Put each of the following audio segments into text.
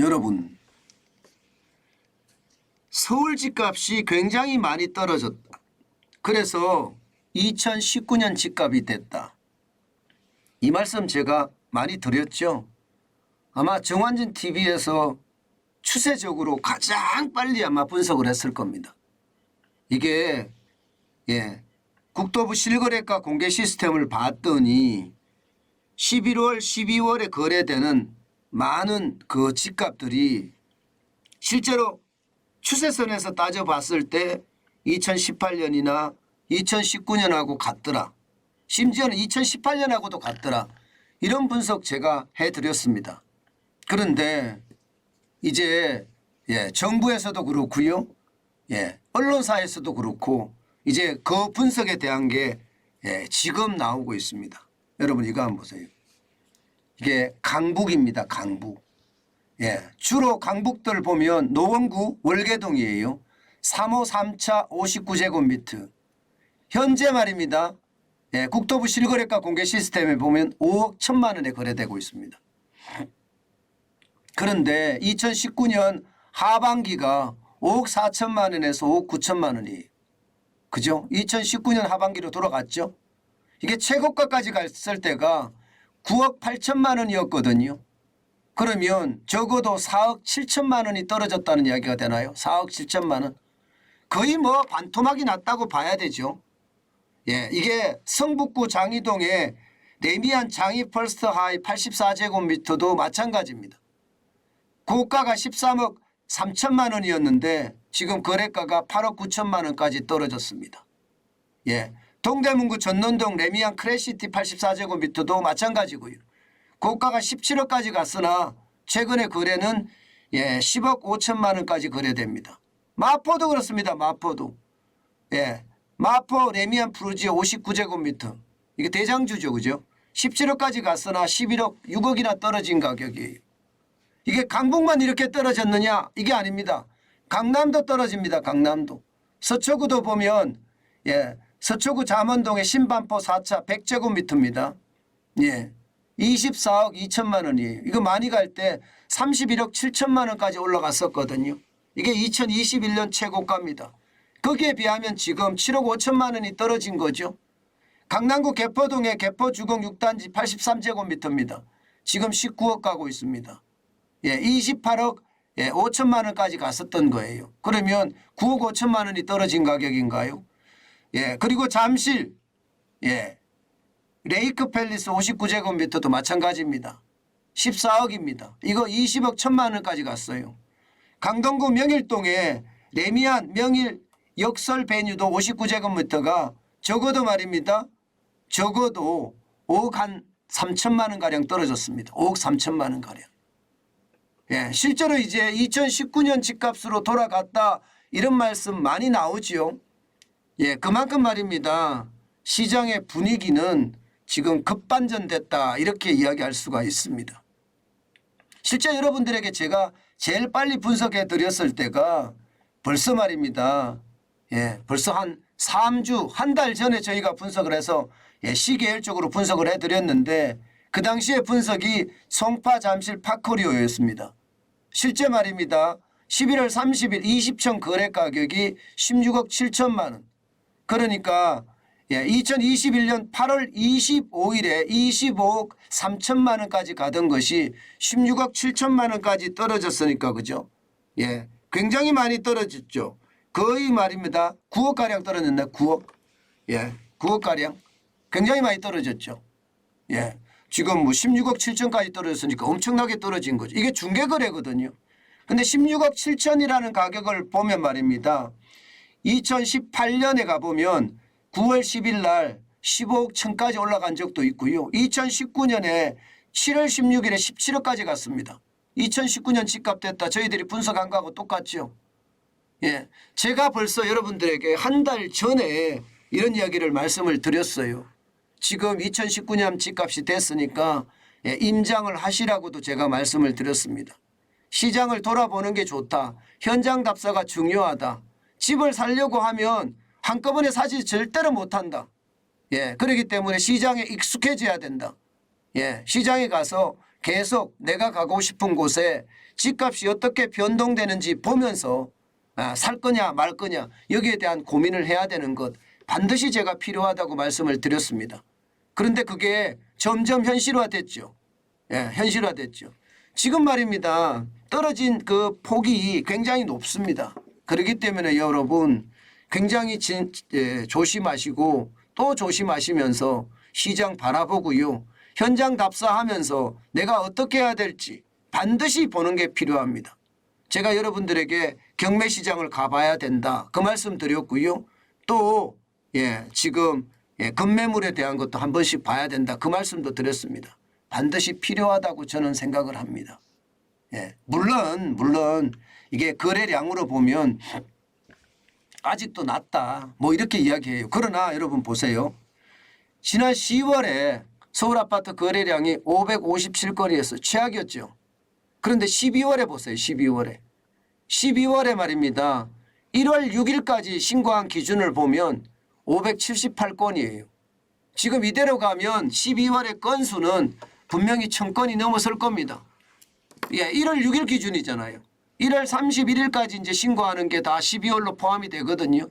여러분, 서울 집값이 굉장히 많이 떨어졌다. 그래서 2019년 집값이 됐다. 이 말씀 제가 많이 드렸죠. 아마 정환진 TV에서 추세적으로 가장 빨리 아마 분석을 했을 겁니다. 이게 국토부 실거래가 공개 시스템을 봤더니 11월, 12월에 거래되는 많은 그 집값들이 실제로 추세선에서 따져봤을 때 2018년이나 2019년하고 같더라. 심지어는 2018년하고도 같더라. 이런 분석 제가 해드렸습니다. 그런데 이제 정부에서도 그렇고요. 언론사에서도 그렇고 이제 그 분석에 대한 게 지금 나오고 있습니다. 여러분 이거 한번 보세요. 이게 강북입니다. 강북. 주로 강북들 보면 노원구 월계동이에요. 3호 3차 59제곱미터. 현재 말입니다. 국토부 실거래가 공개 시스템에 보면 5억 1천만 원에 거래되고 있습니다. 그런데 2019년 하반기가 5억 4천만 원에서 5억 9천만 원이에요. 그죠? 2019년 하반기로 돌아갔죠. 이게 최고가까지 갔을 때가 9억 8천만 원이었거든요. 그러면 적어도 4억 7천만 원이 떨어졌다는 이야기가 되나요? 4억 7천만 원. 거의 뭐 반토막이 났다고 봐야 되죠. 이게 성북구 장이동의 레미안 장이 펄스트 하이 84제곱미터도 마찬가지입니다. 고가가 13억 3천만 원이었는데 지금 거래가가 8억 9천만 원까지 떨어졌습니다. 동대문구 전논동 레미안 크래시티 84제곱미터도 마찬가지고요. 고가가 17억까지 갔으나 최근에 거래는 10억 5천만 원까지 거래됩니다. 마포도 그렇습니다. 마포도. 마포 레미안 프루지오 59제곱미터. 이게 대장주죠. 그죠? 17억까지 갔으나 11억 6억이나 떨어진 가격이에요. 이게 강북만 이렇게 떨어졌느냐? 이게 아닙니다. 강남도 떨어집니다. 강남도. 서초구도 보면 서초구 잠원동의 신반포 4차 100제곱미터입니다. 24억 2천만 원이에요. 이거 많이 갈 때 31억 7천만 원까지 올라갔었거든요. 이게 2021년 최고가입니다. 거기에 비하면 지금 7억 5천만 원이 떨어진 거죠. 강남구 개포동의 개포주공 6단지 83제곱미터입니다. 지금 19억 가고 있습니다. 28억 5천만 원까지 갔었던 거예요. 그러면 9억 5천만 원이 떨어진 가격인가요? 그리고 잠실 레이크 팰리스 59제곱미터도 마찬가지입니다. 14억입니다. 이거 20억 1천만 원까지 갔어요. 강동구 명일동에 레미안 명일 역설 베뉴도 59제곱미터가 적어도 말입니다. 적어도 5억 한 3천만 원가량 떨어졌습니다. 5억 3천만 원가량. 실제로 이제 2019년 집값으로 돌아갔다 이런 말씀 많이 나오지요. 그만큼 말입니다. 시장의 분위기는 지금 급반전됐다 이렇게 이야기할 수가 있습니다. 실제 여러분들에게 제가 제일 빨리 분석해 드렸을 때가 벌써 말입니다. 벌써 한 3주 한 달 전에 저희가 분석을 해서 시계열적으로 분석을 해 드렸는데 그 당시에 분석이 송파 잠실 파코리오였습니다. 실제 말입니다. 11월 30일 20층 거래 가격이 16억 7천만 원. 그러니까 2021년 8월 25일에 25억 3천만 원까지 가던 것이 16억 7천만 원까지 떨어졌으니까 그죠? 굉장히 많이 떨어졌죠. 거의 말입니다. 9억가량 떨어졌나? 9억? 9억가량. 굉장히 많이 떨어졌죠. 지금 뭐 16억 7천까지 떨어졌으니까 엄청나게 떨어진 거죠. 이게 중개거래거든요. 근데 16억 7천이라는 가격을 보면 말입니다. 2018년에 가보면 9월 10일 날 15억 천까지 올라간 적도 있고요. 2019년에 7월 16일에 17억까지 갔습니다. 2019년 집값 됐다. 저희들이 분석한 거하고 똑같죠. 제가 벌써 여러분들에게 한 달 전에 이런 이야기를 말씀을 드렸어요. 지금 2019년 집값이 됐으니까 임장을 하시라고도 제가 말씀을 드렸습니다. 시장을 돌아보는 게 좋다. 현장 답사가 중요하다. 집을 살려고 하면 한꺼번에 사지 절대로 못한다. 그렇기 때문에 시장에 익숙해져야 된다. 시장에 가서 계속 내가 가고 싶은 곳에 집값이 어떻게 변동되는지 보면서 살 거냐 말 거냐 여기에 대한 고민을 해야 되는 것 반드시 제가 필요하다고 말씀을 드렸습니다. 그런데 그게 점점 현실화됐죠. 현실화됐죠. 지금 말입니다. 떨어진 그 폭이 굉장히 높습니다. 그렇기 때문에 여러분 굉장히 조심하시고 또 조심하시면서 시장 바라보고요. 현장 답사하면서 내가 어떻게 해야 될지 반드시 보는 게 필요합니다. 제가 여러분들에게 경매 시장을 가봐야 된다. 그 말씀 드렸고요. 또 지금 급매물에 대한 것도 한 번씩 봐야 된다. 그 말씀도 드렸습니다. 반드시 필요하다고 저는 생각을 합니다. 물론 이게 거래량으로 보면 아직도 낮다. 뭐 이렇게 이야기해요. 그러나 여러분 보세요. 지난 10월에 서울 아파트 거래량이 557건이었어요. 최악이었죠. 그런데 12월에 보세요. 12월에 말입니다. 1월 6일까지 신고한 기준을 보면 578건이에요. 지금 이대로 가면 12월의 건수는 분명히 1000건이 넘어설 겁니다. 1월 6일 기준이잖아요. 1월 31일까지 이제 신고하는 게 다 12월로 포함이 되거든요.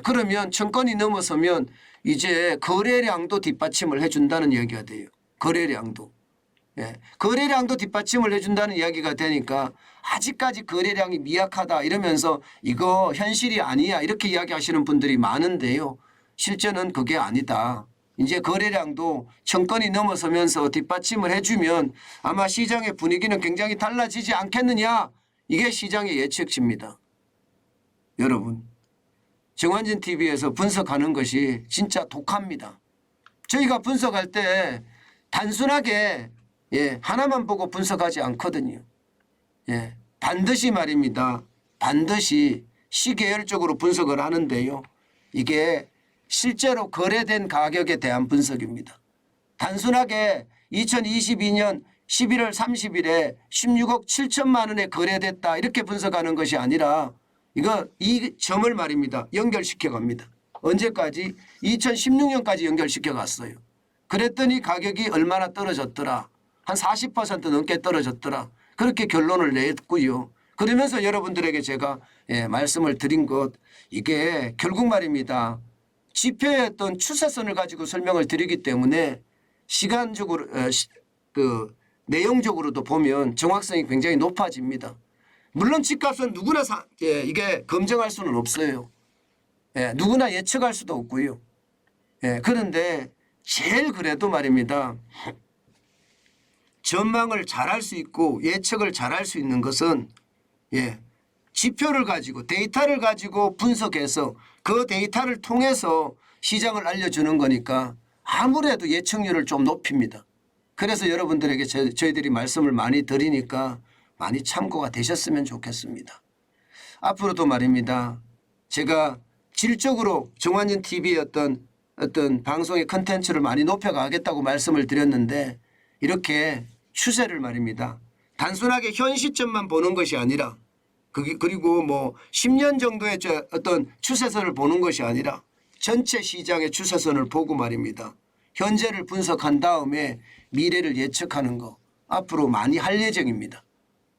그러면 1000건이 넘어서면 이제 거래량도 뒷받침을 해준다는 이야기가 돼요. 거래량도. 거래량도 뒷받침을 해준다는 이야기가 되니까 아직까지 거래량이 미약하다 이러면서 이거 현실이 아니야 이렇게 이야기하시는 분들이 많은데요. 실제는 그게 아니다. 이제 거래량도 1000건이 넘어서면서 뒷받침을 해주면 아마 시장의 분위기는 굉장히 달라지지 않겠느냐. 이게 시장의 예측치입니다. 여러분 정환진 TV에서 분석하는 것이 진짜 독합니다. 저희가 분석할 때 단순하게 하나만 보고 분석하지 않거든요. 반드시 말입니다. 반드시 시계열적으로 분석을 하는데요. 이게 실제로 거래된 가격에 대한 분석입니다. 단순하게 2022년 11월 30일에 16억 7천만 원에 거래됐다 이렇게 분석하는 것이 아니라 이 점을 말입니다. 연결시켜 갑니다. 언제까지? 2016년까지 연결시켜 갔어요. 그랬더니 가격이 얼마나 떨어졌더라. 한 40% 넘게 떨어졌더라. 그렇게 결론을 냈고요. 그러면서 여러분들에게 제가 말씀을 드린 것 이게 결국 말입니다. 지표의 어떤 추세선을 가지고 설명을 드리기 때문에 시간적으로 내용적으로도 보면 정확성이 굉장히 높아집니다. 물론 집값은 누구나 이게 검증할 수는 없어요. 누구나 예측할 수도 없고요. 그런데 제일 그래도 말입니다. 전망을 잘할 수 있고 예측을 잘할 수 있는 것은 지표를 가지고 데이터를 가지고 분석해서 그 데이터를 통해서 시장을 알려주는 거니까 아무래도 예측률을 좀 높입니다. 그래서 여러분들에게 저희들이 말씀을 많이 드리니까 많이 참고가 되셨으면 좋겠습니다. 앞으로도 말입니다. 제가 질적으로 정환진 TV의 어떤 방송의 컨텐츠를 많이 높여가겠다고 말씀을 드렸는데 이렇게 추세를 말입니다. 단순하게 현 시점만 보는 것이 아니라 그리고 뭐 10년 정도의 어떤 추세선을 보는 것이 아니라 전체 시장의 추세선을 보고 말입니다. 현재를 분석한 다음에 미래를 예측하는 거 앞으로 많이 할 예정입니다.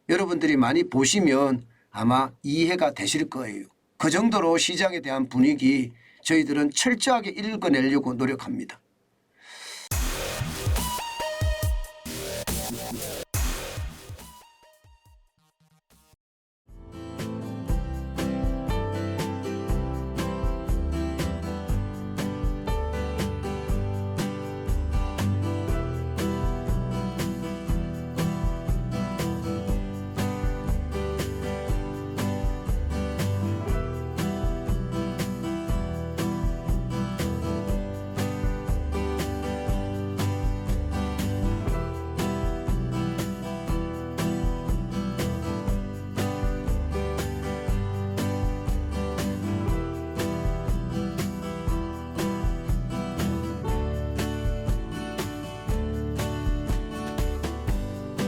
여러분들이 많이 보시면 아마 이해가 되실 거예요. 그 정도로 시장에 대한 분위기 저희들은 철저하게 읽어내려고 노력합니다.